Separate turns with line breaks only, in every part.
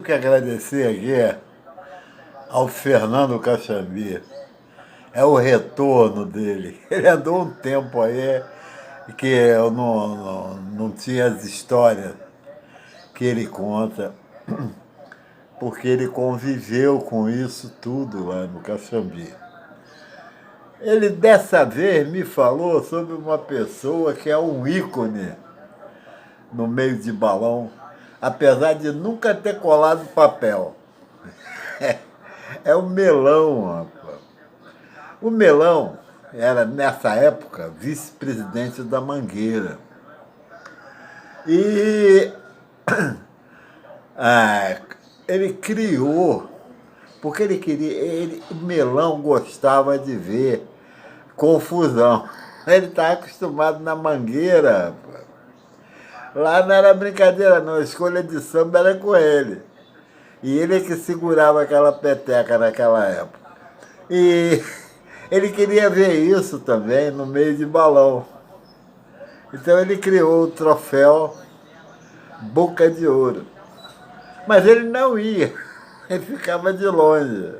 que agradecer aqui ao Fernando Caxambi. É o retorno dele. Ele andou um tempo aí que eu não tinha as histórias que ele conta, porque ele conviveu com isso tudo lá no Caxambi. Ele dessa vez me falou sobre uma pessoa que é um ícone no meio de balão, apesar de nunca ter colado papel. É o Melão, rapaz. O Melão era, nessa época, vice-presidente da Mangueira. E ah, ele criou, porque ele queria. O Melão gostava de ver confusão. Ele estava acostumado na Mangueira. Lá não era brincadeira, não. A escolha de samba era com ele. E ele é que segurava aquela peteca naquela época. E ele queria ver isso também no meio de balão. Então ele criou o troféu Boca de Ouro. Mas ele não ia, ele ficava de longe,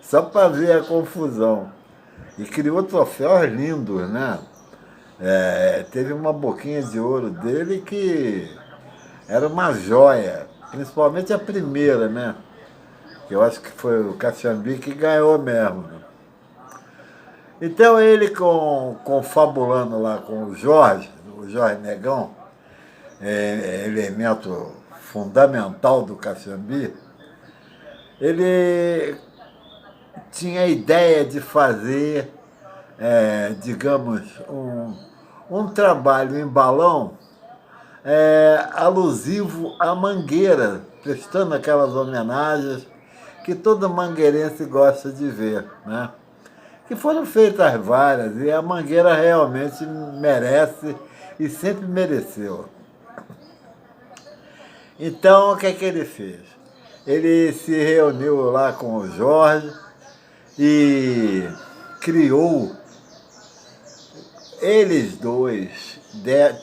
só para ver a confusão. E criou troféus lindos, né? Teve uma boquinha de ouro dele que era uma joia, principalmente a primeira, né? Que eu acho que foi o Caxambi que ganhou mesmo. Né? Então ele confabulando lá com o Jorge Negão, elemento fundamental do Caxambi, ele tinha a ideia de fazer, digamos, um trabalho em balão alusivo à Mangueira, prestando aquelas homenagens que todo mangueirense gosta de ver, né? Que foram feitas várias, e a Mangueira realmente merece e sempre mereceu. Então, o que é que ele fez? Ele se reuniu lá com o Jorge e criou. Eles dois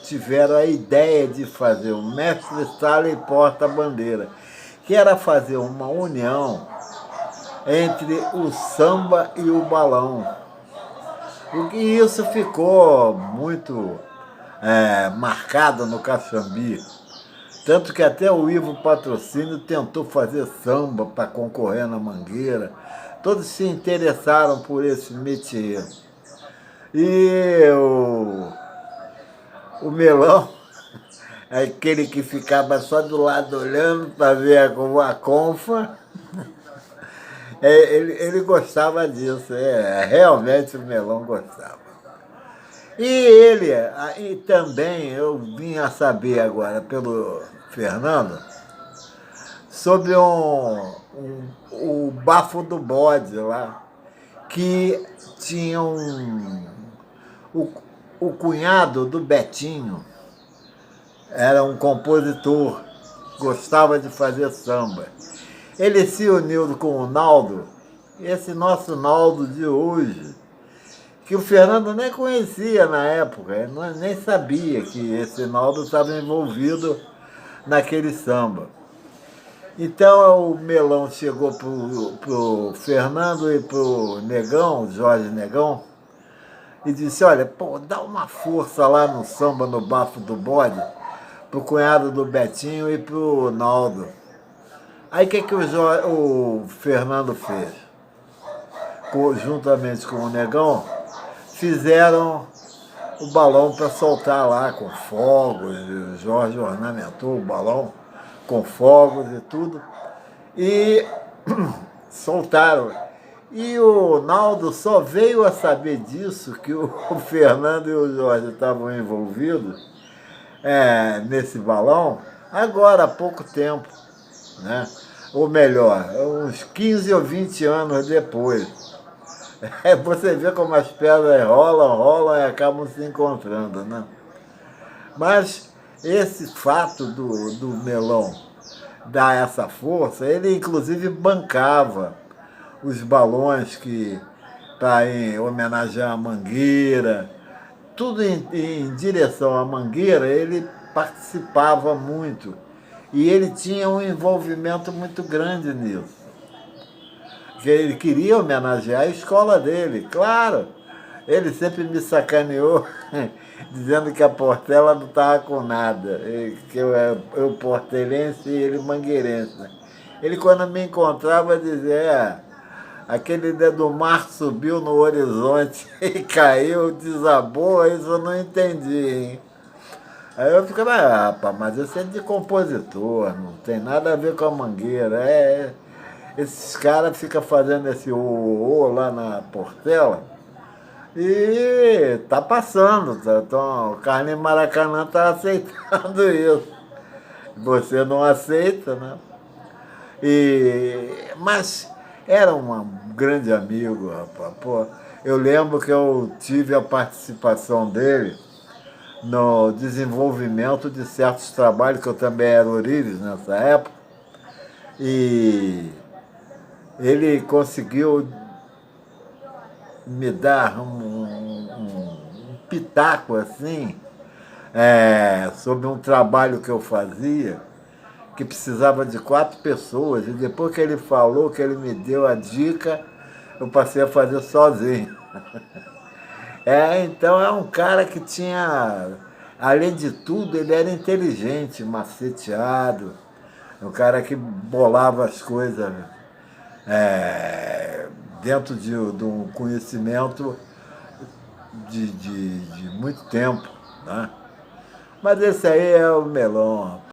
tiveram a ideia de fazer o mestre-sala e porta-bandeira, que era fazer uma união entre o samba e o balão. E isso ficou muito marcado no Caxambi. Tanto que até o Ivo Patrocínio tentou fazer samba para concorrer na Mangueira. Todos se interessaram por esse métier. E o Melão, aquele que ficava só do lado olhando para ver a confa, ele gostava disso. Realmente o Melão gostava. E também eu vim a saber agora pelo Fernando sobre o Bafo do Bode lá, que tinha o cunhado do Betinho, era um compositor, gostava de fazer samba. Ele se uniu com o Naldo, esse nosso Naldo de hoje, que o Fernando nem conhecia na época, ele nem sabia que esse Naldo estava envolvido naquele samba. Então o Melão chegou pro Fernando e pro Negão, Jorge Negão, e disse, olha, pô, dá uma força lá no samba, no Bafo do Bode, pro cunhado do Betinho e pro Naldo. Aí o que o Fernando fez? Juntamente com o Negão, fizeram o balão para soltar lá com fogos. O Jorge ornamentou o balão com fogos e tudo. E soltaram. E o Naldo só veio a saber disso, que o Fernando e o Jorge estavam envolvidos nesse balão, agora há pouco tempo, né? Ou melhor, uns 15 ou 20 anos depois. Você vê como as pedras rolam e acabam se encontrando, né? Mas esse fato do Melão dar essa força, ele inclusive bancava os balões para homenagear a Mangueira, tudo em direção à Mangueira, ele participava muito. E ele tinha um envolvimento muito grande nisso. Que ele queria homenagear a escola dele, claro. Ele sempre me sacaneou, dizendo que a Portela não estava com nada, que eu portelense e ele mangueirense. Ele, quando me encontrava, dizia: aquele dedo do mar subiu no horizonte e caiu, desabou, isso eu não entendi, hein? Aí eu ficava: rapaz, mas isso é de compositor, não tem nada a ver com a Mangueira. Esses caras ficam fazendo esse ô lá na Portela e tá passando. Então, o Carlinhos Maracanã tá aceitando isso. Você não aceita, né? Mas era um grande amigo, rapaz. Pô, eu lembro que eu tive a participação dele no desenvolvimento de certos trabalhos, que eu também era Orives nessa época, e ele conseguiu me dar um pitaco assim, sobre um trabalho que eu fazia, que precisava de 4 pessoas, e depois que ele falou, que ele me deu a dica, eu passei a fazer sozinho. Então é um cara que tinha, além de tudo, ele era inteligente, maceteado, um cara que bolava as coisas dentro de um conhecimento de muito tempo, né? Mas esse aí é o melão.